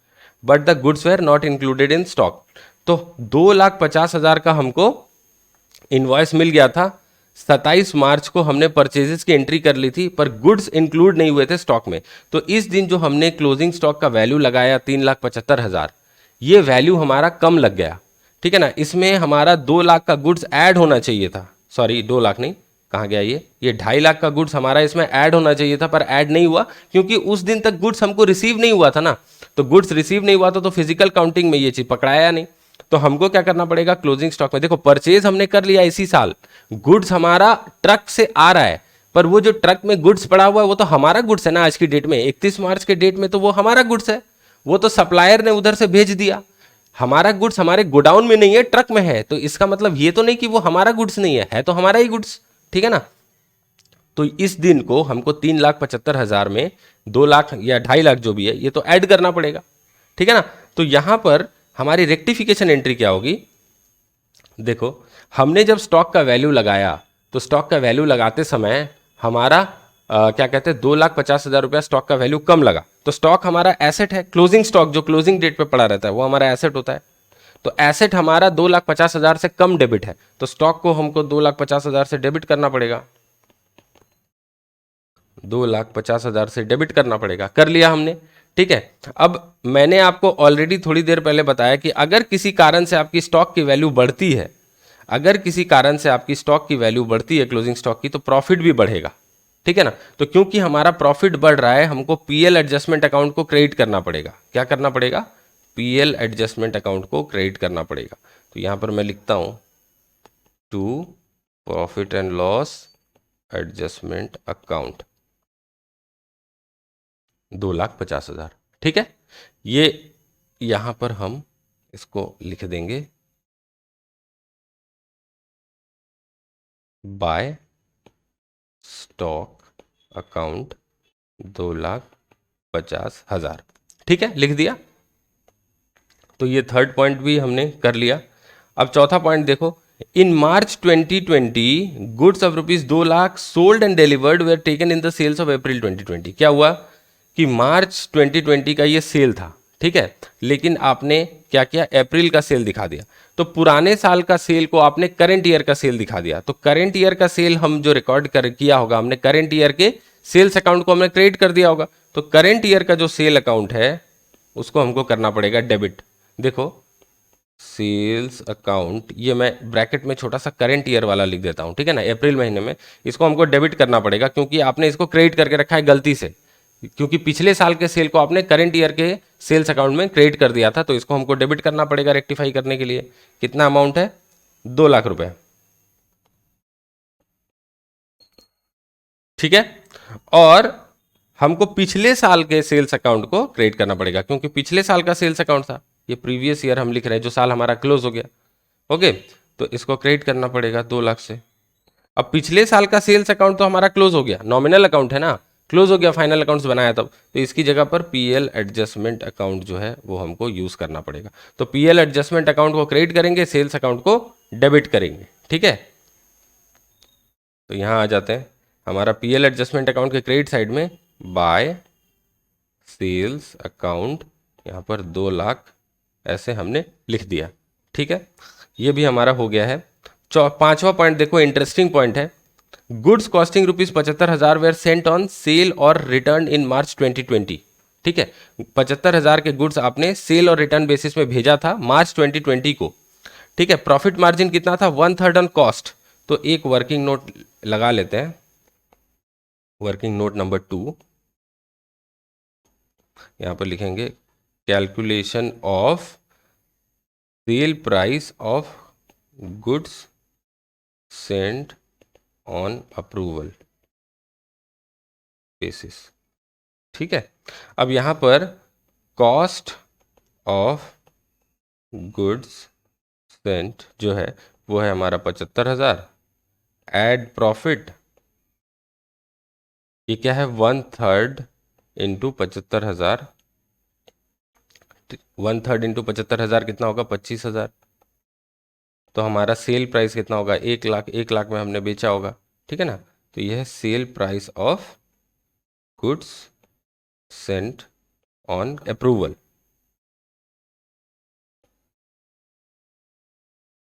but the goods were not included in stock. तो 2,50,000 का हमको इनवॉइस मिल गया था, 27 मार्च को हमने परचेजेस की एंट्री कर ली थी, पर गुड्स इंक्लूड नहीं हुए थे स्टॉक में। तो इस दिन जो हमने क्लोजिंग स्टॉक का वैल्यू लगाया 3,75,000, ये वैल्यू हमारा कम लग गया। ठीक है ना, इसमें हमारा 2 लाख का गुड्स ऐड होना चाहिए था, सॉरी 2 लाख नहीं, कहाँ गया ये 2.5 लाख का गुड्स हमारा इसमें ऐड होना चाहिए था, पर ऐड नहीं हुआ क्योंकि उस दिन तक गुड्स हमको रिसीव नहीं हुआ था ना। तो गुड्स रिसीव नहीं हुआ था तो फिजिकल काउंटिंग में ये चीज पकड़ाया नहीं। तो हमको क्या करना पड़ेगा, क्लोजिंग स्टॉक में देखो परचेज हमने कर लिया इसी साल, गुड्स हमारा ट्रक से आ रहा है, पर वो जो ट्रक में गुड्स पड़ा हुआ है वो तो हमारा गुड्स है ना। आज की डेट में 31 मार्च के डेट में तो वो हमारा गुड्स है, वो तो सप्लायर ने उधर से भेज दिया। हमारा गुड्स हमारे गोडाउन में नहीं है, ट्रक में है। तो इसका मतलब ये तो नहीं कि वो हमारा गुड्स नहीं है तो हमारा ही गुड्स। ठीक है ना, तो इस दिन को हमको 3,75,000 में 2 लाख या 2.5 लाख जो भी है ये तो ऐड करना पड़ेगा। ठीक है ना, तो यहां पर हमारी रेक्टिफिकेशन एंट्री क्या होगी, देखो हमने जब स्टॉक का वैल्यू लगाया तो स्टॉक का वैल्यू लगाते समय हमारा क्या कहते हैं 2,50,000 रुपया स्टॉक का वैल्यू कम लगा। तो स्टॉक हमारा एसेट है, क्लोजिंग स्टॉक जो क्लोजिंग डेट पे पड़ा रहता है वो हमारा एसेट होता है। तो एसेट हमारा 2,50,000 से कम डेबिट है, तो स्टॉक को हमको 2,50,000 से डेबिट करना पड़ेगा, 2,50,000 से डेबिट करना पड़ेगा। कर लिया हमने। ठीक है, अब मैंने आपको ऑलरेडी थोड़ी देर पहले बताया कि अगर किसी कारण से आपकी स्टॉक की वैल्यू बढ़ती है, अगर किसी कारण से आपकी स्टॉक की वैल्यू बढ़ती है क्लोजिंग स्टॉक की, तो प्रॉफिट भी बढ़ेगा। ठीक है ना, तो क्योंकि हमारा प्रॉफिट बढ़ रहा है हमको पीएल एडजस्टमेंट अकाउंट को क्रेडिट करना पड़ेगा। क्या करना पड़ेगा, पीएल एडजस्टमेंट अकाउंट को क्रेडिट करना पड़ेगा। तो यहां पर मैं लिखता हूं to profit and loss adjustment account 2,50,000। ठीक है, ये यहां पर हम इसको लिख देंगे बाय स्टॉक अकाउंट 2,50,000। ठीक है, लिख दिया। तो ये थर्ड पॉइंट भी हमने कर लिया। अब चौथा पॉइंट देखो, in March 2020 goods of rupees 2 lakh sold and delivered were taken in the sales of April 2020। क्या हुआ कि मार्च 2020 का ये सेल था, ठीक है, लेकिन आपने क्या किया, अप्रैल का सेल दिखा दिया। तो पुराने साल का सेल को आपने करंट ईयर का सेल दिखा दिया। तो करंट ईयर का सेल हम जो रिकॉर्ड किया होगा हमने, करंट ईयर के सेल्स अकाउंट को हमने क्रेडिट कर दिया होगा। तो करंट ईयर का जो सेल अकाउंट है उसको हमको करना पड़ेगा डेबिट। देखो सेल्स अकाउंट, ये मैं ब्रैकेट में छोटा सा करंट ईयर वाला लिख देता हूं, ठीक है ना, अप्रैल महीने में इसको हमको डेबिट करना पड़ेगा क्योंकि आपने इसको क्रेडिट करके रखा है गलती से, क्योंकि पिछले साल के सेल को आपने करंट ईयर के सेल्स अकाउंट में क्रेडिट कर दिया था। तो इसको हमको डेबिट करना पड़ेगा रेक्टिफाई करने के लिए। कितना अमाउंट है, 2 लाख रुपए। ठीक है, और हमको पिछले साल के सेल्स अकाउंट को क्रेडिट करना पड़ेगा क्योंकि पिछले साल का सेल्स अकाउंट था, ये प्रीवियस ईयर हम लिख रहे हैं जो साल हमारा क्लोज हो गया। ओके, तो इसको क्रेडिट करना पड़ेगा 2 लाख से। अब पिछले साल का सेल्स अकाउंट तो हमारा क्लोज हो गया, नॉमिनल अकाउंट है ना, क्लोज हो गया, फाइनल अकाउंट्स बनाया तब। तो इसकी जगह पर पीएल एडजस्टमेंट अकाउंट जो है वो हमको यूज करना पड़ेगा। तो पीएल एडजस्टमेंट अकाउंट को क्रेडिट करेंगे, सेल्स अकाउंट को डेबिट करेंगे। ठीक है, तो यहां आ जाते हैं, हमारा पीएल एडजस्टमेंट अकाउंट के क्रेडिट साइड में बाय सेल्स अकाउंट, यहां पर 2 लाख ऐसे हमने लिख दिया। ठीक है, ये भी हमारा हो गया है। पांचवा पॉइंट देखो, इंटरेस्टिंग पॉइंट है। Goods costing rupees 75,000 were sent on sale और रिटर्न इन मार्च 2020। ठीक है, 75,000 के गुड्स आपने सेल और रिटर्न बेसिस में भेजा था मार्च 2020 को। ठीक है, प्रॉफिट मार्जिन कितना था, 1/3 ऑन कॉस्ट। तो एक वर्किंग नोट लगा लेते हैं, वर्किंग नोट नंबर 2, यहां पर लिखेंगे calculation of sale price of goods Saint on approval basis. ठीक है, अब यहां पर कॉस्ट ऑफ गुड्स सेंट जो है वो है हमारा 75,000, एड प्रॉफिट, ये क्या है 1/3 इंटू 75,000, 1/3 इंटू 75,000 कितना होगा 25,000। तो हमारा सेल प्राइस कितना होगा 1 लाख, 1 लाख में हमने बेचा होगा, ठीक है ना। तो यह है sale price of goods Saint on approval.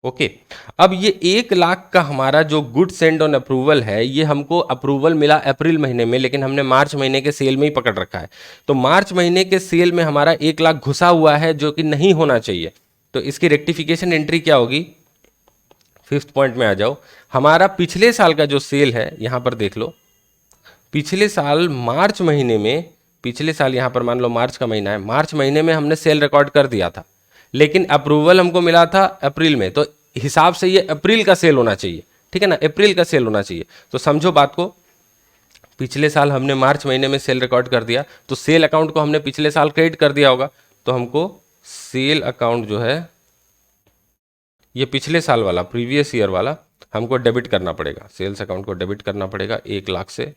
Okay, अब ये 1 लाख का हमारा जो गुड सेंड ऑन अप्रूवल है, ये हमको अप्रूवल मिला अप्रैल महीने में, लेकिन हमने मार्च महीने के सेल में ही पकड़ रखा है। तो मार्च महीने के सेल में हमारा 1 लाख घुसा हुआ है, जो कि नहीं होना चाहिए। तो इसकी रेक्टिफिकेशन एंट्री क्या होगी, 5th पॉइंट में आ जाओ। हमारा पिछले साल का जो सेल है यहां पर देख लो, पिछले साल मार्च महीने में, पिछले साल यहां पर मान लो मार्च का महीना है, मार्च महीने में हमने सेल रिकॉर्ड कर दिया था, लेकिन अप्रूवल हमको मिला था अप्रैल में। तो हिसाब से ये अप्रैल का सेल होना चाहिए, ठीक है ना, अप्रैल का सेल होना चाहिए। तो समझो बात को, पिछले साल हमने मार्च महीने में सेल रिकॉर्ड कर दिया, तो सेल अकाउंट को हमने पिछले साल क्रेडिट कर दिया होगा। तो हमको सेल अकाउंट जो है ये पिछले साल वाला, प्रीवियस ईयर वाला हमको डेबिट करना पड़ेगा, सेल्स अकाउंट को डेबिट करना पड़ेगा 1 लाख से।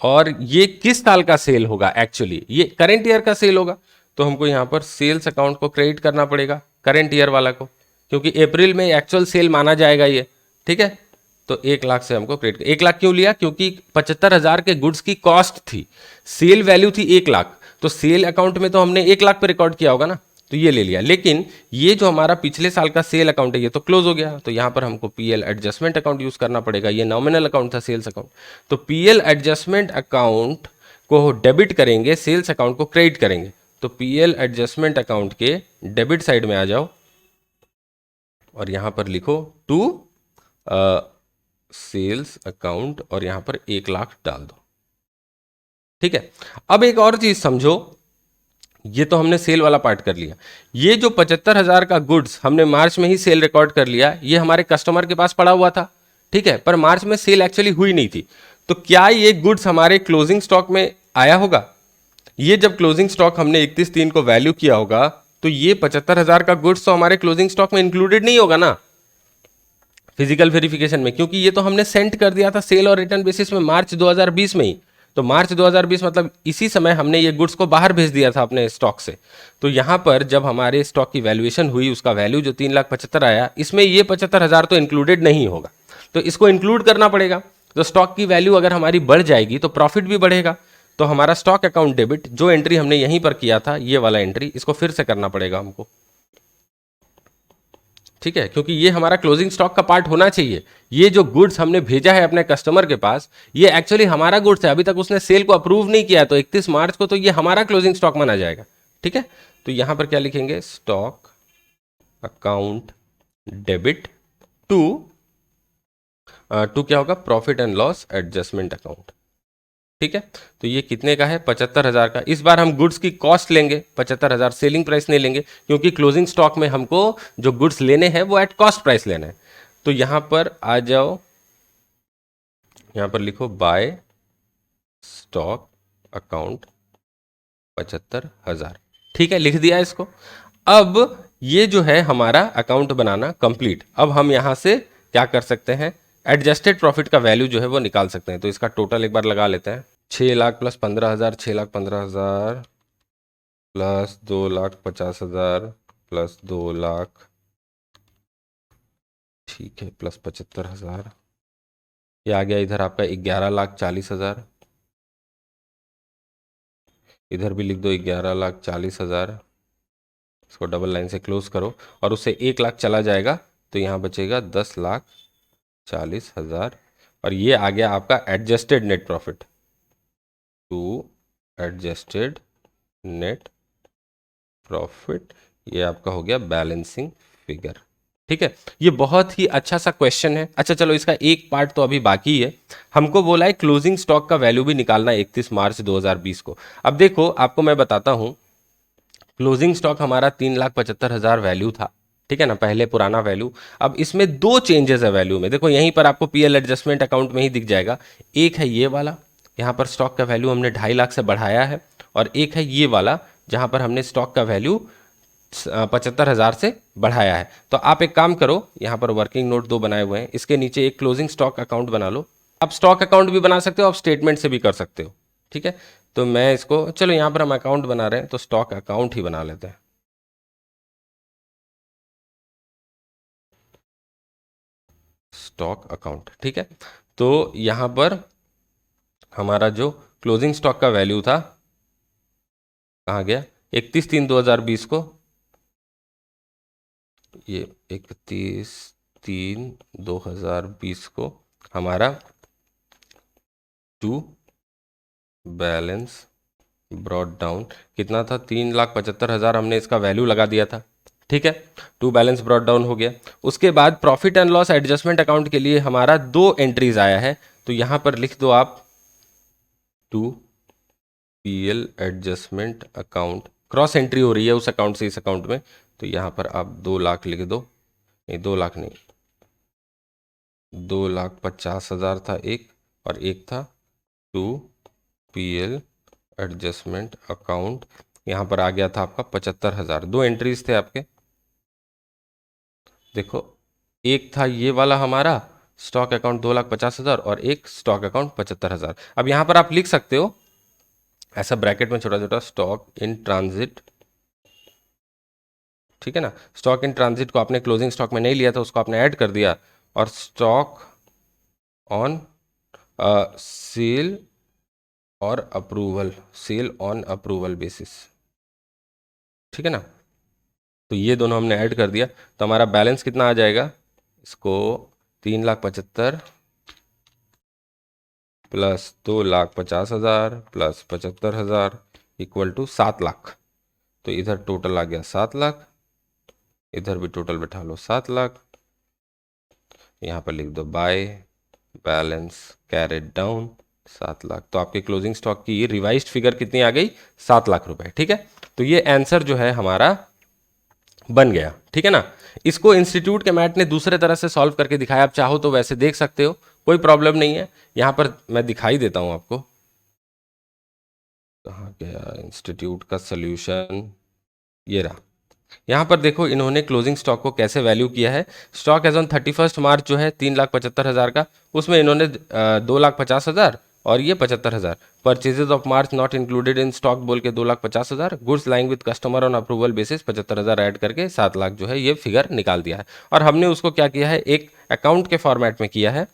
और ये किस साल का सेल होगा, एक्चुअली ये करंट ईयर का सेल होगा। तो हमको यहां पर सेल्स अकाउंट को क्रेडिट करना पड़ेगा करंट ईयर वाला को, क्योंकि अप्रैल में एक्चुअल सेल माना जाएगा ये, ठीक है। तो 1 लाख से हमको क्रेडिट, 1 लाख क्यों लिया, क्योंकि 75,000 के गुड्स की कॉस्ट थी, सेल वैल्यू थी 1 लाख, तो सेल अकाउंट में तो हमने 1 लाख पे रिकॉर्ड किया होगा ना, तो ये ले लिया। लेकिन ये जो हमारा पिछले साल का सेल अकाउंट है ये तो क्लोज हो गया, तो यहां पर हमको पीएल एडजस्टमेंट अकाउंट यूज करना पड़ेगा। ये नॉमिनल अकाउंट था सेल्स अकाउंट, तो पीएल एडजस्टमेंट अकाउंट को डेबिट करेंगे, सेल्स अकाउंट को क्रेडिट करेंगे। तो पीएल एडजस्टमेंट अकाउंट के डेबिट साइड में आ जाओ और यहां पर लिखो टू सेल्स अकाउंट और यहां पर 1 लाख डाल दो, ठीक है। अब एक और चीज समझो, ये तो हमने सेल वाला पार्ट कर लिया, ये जो 75,000 का गुड्स हमने मार्च में ही सेल रिकॉर्ड कर लिया, ये हमारे कस्टमर के पास पड़ा हुआ था, ठीक है, पर मार्च में सेल एक्चुअली हुई नहीं थी। तो क्या ये गुड्स हमारे क्लोजिंग स्टॉक में आया होगा, ये जब क्लोजिंग स्टॉक हमने 31/3 को वैल्यू किया होगा, तो ये 75,000 का गुड्स तो हमारे क्लोजिंग स्टॉक में इंक्लूडेड नहीं होगा ना फिजिकल वेरिफिकेशन में, क्योंकि ये तो हमने सेंड कर दिया था सेल और रिटर्न बेसिस में मार्च 2020 में ही। तो मार्च 2020 मतलब इसी समय हमने ये गुड्स को बाहर भेज दिया था अपने स्टॉक से। तो यहां पर जब हमारे स्टॉक की वैल्यूएशन हुई, उसका वैल्यू जो 3,75,000 आया, इसमें ये 75,000 तो इंक्लूडेड नहीं होगा, तो इसको इंक्लूड करना पड़ेगा। तो स्टॉक की वैल्यू अगर हमारी बढ़ जाएगी तो प्रॉफिट भी बढ़ेगा। तो हमारा स्टॉक अकाउंट डेबिट जो एंट्री हमने यहीं पर किया था, ये वाला एंट्री, इसको फिर से करना पड़ेगा हमको, ठीक है, क्योंकि ये हमारा क्लोजिंग स्टॉक का पार्ट होना चाहिए। ये जो गुड्स हमने भेजा है अपने कस्टमर के पास, ये एक्चुअली हमारा गुड्स है, अभी तक उसने सेल को अप्रूव नहीं किया, तो 31 मार्च को तो ये हमारा क्लोजिंग स्टॉक माना जाएगा, ठीक है। तो यहां पर क्या लिखेंगे, स्टॉक अकाउंट डेबिट टू क्या होगा, profit and loss adjustment account, ठीक है। तो ये कितने का है, 75,000 का। इस बार हम गुड्स की कॉस्ट लेंगे 75,000, सेलिंग प्राइस नहीं लेंगे, क्योंकि क्लोजिंग स्टॉक में हमको जो गुड्स लेने हैं वो एट कॉस्ट प्राइस लेना है। तो यहां पर आ जाओ, यहां पर लिखो बाय स्टॉक अकाउंट 75,000, ठीक है, लिख दिया इसको। अब ये जो है हमारा अकाउंट बनाना कंप्लीट। अब हम यहां से क्या कर सकते हैं, एडजस्टेड प्रॉफिट का वैल्यू जो है वो निकाल सकते हैं। तो इसका टोटल एक बार लगा लेते हैं, 6 lakh plus 15,000, 6,15,000 plus 2,50,000 plus 2 lakh, ठीक है, प्लस 75,000, ये आ गया इधर आपका 11,40,000, इधर भी लिख दो 11,40,000, इसको डबल लाइन से क्लोज करो और उससे 1 लाख चला जाएगा, तो यहाँ बचेगा 10,40,000 और ये आ गया आपका adjusted net profit to adjusted net profit, ये आपका हो गया बैलेंसिंग फिगर। ठीक है, ये बहुत ही अच्छा सा क्वेश्चन है। अच्छा चलो, इसका एक पार्ट तो अभी बाकी है। हमको बोला है क्लोजिंग स्टॉक का वैल्यू भी निकालना है 31 मार्च 2020 को। अब देखो, आपको मैं बताता हूं, क्लोजिंग स्टॉक हमारा 3,75,000 वैल्यू था, ठीक है ना, पहले पुराना वैल्यू। अब इसमें दो चेंजेस है वैल्यू में, देखो यहीं पर आपको पीएल एडजस्टमेंट अकाउंट में ही दिख जाएगा। एक है ये वाला, यहाँ पर स्टॉक का वैल्यू हमने 2.5 लाख से बढ़ाया है, और एक है ये वाला जहाँ पर हमने स्टॉक का वैल्यू 75,000 से बढ़ाया है। तो आप एक काम करो, यहाँ पर वर्किंग नोट 2 बनाए हुए हैं, इसके नीचे एक क्लोजिंग स्टॉक अकाउंट बना लो। आप स्टॉक अकाउंट भी बना सकते हो, आप स्टेटमेंट से भी कर सकते हो, ठीक है। तो मैं इसको, चलो यहाँ पर हम अकाउंट बना रहे हैं तो स्टॉक अकाउंट ही बना लेते हैं। स्टॉक अकाउंट, ठीक है। तो यहाँ पर हमारा जो क्लोजिंग स्टॉक का वैल्यू था, कहाँ गया, 31/3/2020 को, ये 31/3/2020 को हमारा टू बैलेंस ब्रॉड डाउन कितना था, 3,75,000 हमने इसका वैल्यू लगा दिया था, ठीक है। टू बैलेंस ब्रॉड डाउन हो गया। उसके बाद profit and loss adjustment account के लिए हमारा 2 एंट्रीज आया है, तो यहां पर लिख दो आप to PL adjustment account, cross entry हो रही है उस अकाउंट से इस अकाउंट में, तो यहां पर आप 2 लाख लिख दो, नहीं 2 लाख नहीं, 2,50,000 था एक, और एक था टू पीएल एडजस्टमेंट अकाउंट, यहां पर आ गया था आपका 75,000। 2 एंट्रीज थे आपके, देखो एक था ये वाला हमारा स्टॉक अकाउंट 2,50,000 और एक स्टॉक अकाउंट 75,000। अब यहां पर आप लिख सकते हो ऐसा ब्रैकेट में छोटा छोटा, स्टॉक इन ट्रांजिट, ठीक है ना। स्टॉक इन ट्रांजिट को आपने क्लोजिंग स्टॉक में नहीं लिया था, उसको आपने ऐड कर दिया, और स्टॉक ऑन सेल और approval, sale on approval basis, ठीक है ना। तो ये दोनों हमने ऐड कर दिया, तो हमारा बैलेंस कितना आ जाएगा, इसको 3,75,000 plus 2,50,000 plus 75,000 equal to 7 lakh. तो इधर टोटल आ गया 7 लाख, इधर भी टोटल बैठा लो 7 लाख, यहाँ पर लिख दो by balance carried down 7 lakh. तो आपके क्लोजिंग स्टॉक की रिवाइज्ड फिगर कितनी आ गई, 7 लाख रुपए, ठीक है। तो ये आंसर जो है हमारा बन गया, ठीक है ना। इसको इंस्टीट्यूट के मैट ने दूसरे तरह से सॉल्व करके दिखाया, आप चाहो तो वैसे देख सकते हो, कोई प्रॉब्लम नहीं है। यहां पर मैं दिखाई देता हूं आपको, कहाँ गया इंस्टीट्यूट का सॉल्यूशन, ये रहा। यहां पर देखो इन्होंने क्लोजिंग स्टॉक को कैसे वैल्यू किया है। स्टॉक एज ऑन 31 मार्च जो है 3,75,000 का, उसमें इन्होंने 2,50,000 और ये 75,000, purchases of March not included in stock बोल के 2,50,000, goods lying with customer on approval basis 75,000 add करके 7 लाख जो है ये फिगर निकाल दिया है। और हमने उसको क्या किया है, एक अकाउंट के फॉर्मेट में किया है,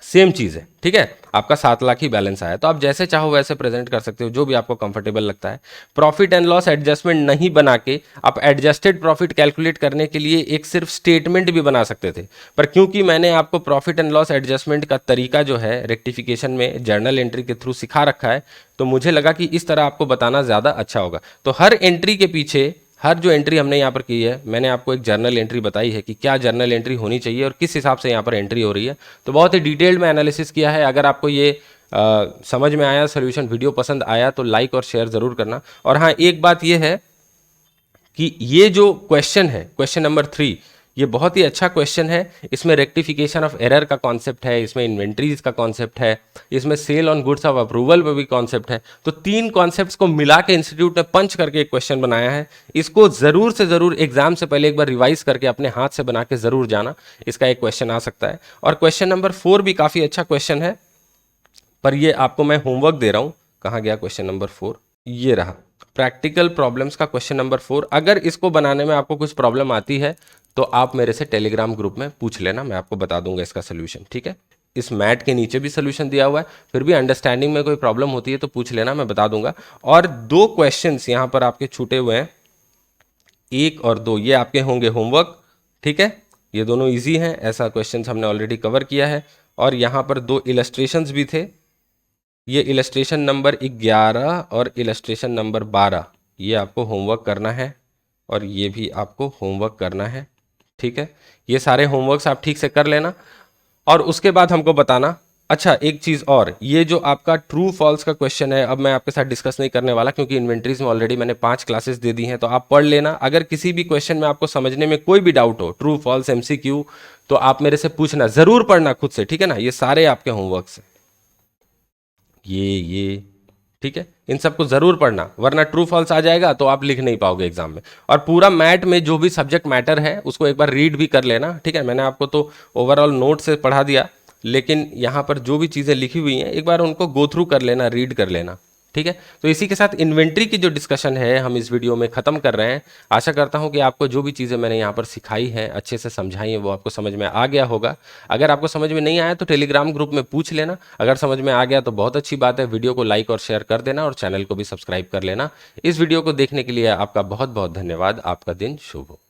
सेम चीज़ है, ठीक है। आपका 7 लाख ही बैलेंस आया, तो आप जैसे चाहो वैसे प्रेजेंट कर सकते हो, जो भी आपको कंफर्टेबल लगता है। प्रॉफिट एंड लॉस एडजस्टमेंट नहीं बना के आप एडजस्टेड प्रॉफिट कैलकुलेट करने के लिए एक सिर्फ स्टेटमेंट भी बना सकते थे, पर क्योंकि मैंने आपको प्रॉफिट एंड लॉस एडजस्टमेंट का तरीका जो है रेक्टिफिकेशन में जर्नल एंट्री के थ्रू सिखा रखा है, तो मुझे लगा कि इस तरह आपको बताना ज़्यादा अच्छा होगा। तो हर एंट्री के पीछे, हर जो एंट्री हमने यहाँ पर की है, मैंने आपको एक जर्नल एंट्री बताई है कि क्या जर्नल एंट्री होनी चाहिए और किस हिसाब से यहाँ पर एंट्री हो रही है। तो बहुत ही डिटेल्ड में एनालिसिस किया है। अगर आपको ये समझ में आया, सोल्यूशन वीडियो पसंद आया, तो लाइक और शेयर ज़रूर करना। और हाँ, एक बात ये है कि ये जो क्वेश्चन है, क्वेश्चन नंबर 3, ये बहुत ही अच्छा क्वेश्चन है। इसमें रेक्टिफिकेशन ऑफ एरर का कॉन्सेप्ट है, इसमें इन्वेंट्रीज का कॉन्सेप्ट है, इसमें sale on goods of approval पर भी कॉन्सेप्ट है। तो 3 कॉन्सेप्ट्स को मिला के इंस्टीट्यूट ने पंच करके एक क्वेश्चन बनाया है। इसको ज़रूर से ज़रूर एग्जाम से पहले एक बार रिवाइज करके अपने हाथ से बना के ज़रूर जाना, इसका एक क्वेश्चन आ सकता है। और क्वेश्चन नंबर 4 भी काफ़ी अच्छा क्वेश्चन है, पर ये आपको मैं होमवर्क दे रहा हूँ। कहाँ गया क्वेश्चन नंबर 4, ये रहा, प्रैक्टिकल प्रॉब्लम्स का क्वेश्चन नंबर 4। अगर इसको बनाने में आपको कुछ प्रॉब्लम आती है तो आप मेरे से टेलीग्राम ग्रुप में पूछ लेना, मैं आपको बता दूंगा इसका सोल्यूशन, ठीक है। इस मैट के नीचे भी सोल्यूशन दिया हुआ है, फिर भी अंडरस्टैंडिंग में कोई प्रॉब्लम होती है तो पूछ लेना, मैं बता दूंगा। और 2 क्वेश्चंस यहाँ पर आपके छूटे हुए हैं, 1 और 2, ये आपके होंगे होमवर्क, ठीक है। ये दोनों ईजी हैं, ऐसा क्वेश्चन हमने ऑलरेडी कवर किया है। और यहाँ पर 2 इलस्ट्रेशंस भी थे, ये इलस्ट्रेशन नंबर 11 और इलस्ट्रेशन नंबर 12, ये आपको होमवर्क करना है, और ये भी आपको होमवर्क करना है, ठीक है, ये सारे होमवर्क्स आप ठीक से कर लेना और उसके बाद हमको बताना। अच्छा एक चीज़ और, ये जो आपका ट्रू फॉल्स का क्वेश्चन है, अब मैं आपके साथ डिस्कस नहीं करने वाला क्योंकि इन्वेंट्रीज में ऑलरेडी मैंने 5 क्लासेस दे दी हैं, तो आप पढ़ लेना। अगर किसी भी क्वेश्चन में आपको समझने में कोई भी डाउट हो, ट्रू फॉल्स एमसीक्यू, तो आप मेरे से पूछना, ज़रूर पढ़ना खुद से, ठीक है ना। ये सारे आपके होमवर्क्स हैं, ये ठीक है, इन सबको जरूर पढ़ना, वरना ट्रू फॉल्स आ जाएगा तो आप लिख नहीं पाओगे एग्जाम में। और पूरा मैथ में जो भी सब्जेक्ट मैटर है उसको एक बार रीड भी कर लेना, ठीक है। मैंने आपको तो ओवरऑल नोट से पढ़ा दिया, लेकिन यहाँ पर जो भी चीज़ें लिखी हुई हैं एक बार उनको गो थ्रू कर लेना, रीड कर लेना, ठीक है। तो इसी के साथ इन्वेंट्री की जो डिस्कशन है हम इस वीडियो में ख़त्म कर रहे हैं। आशा करता हूं कि आपको जो भी चीज़ें मैंने यहाँ पर सिखाई हैं, अच्छे से समझाई हैं, वो आपको समझ में आ गया होगा। अगर आपको समझ में नहीं आया तो टेलीग्राम ग्रुप में पूछ लेना, अगर समझ में आ गया तो बहुत अच्छी बात है। वीडियो को लाइक और शेयर कर देना और चैनल को भी सब्सक्राइब कर लेना। इस वीडियो को देखने के लिए आपका बहुत बहुत धन्यवाद। आपका दिन शुभ हो।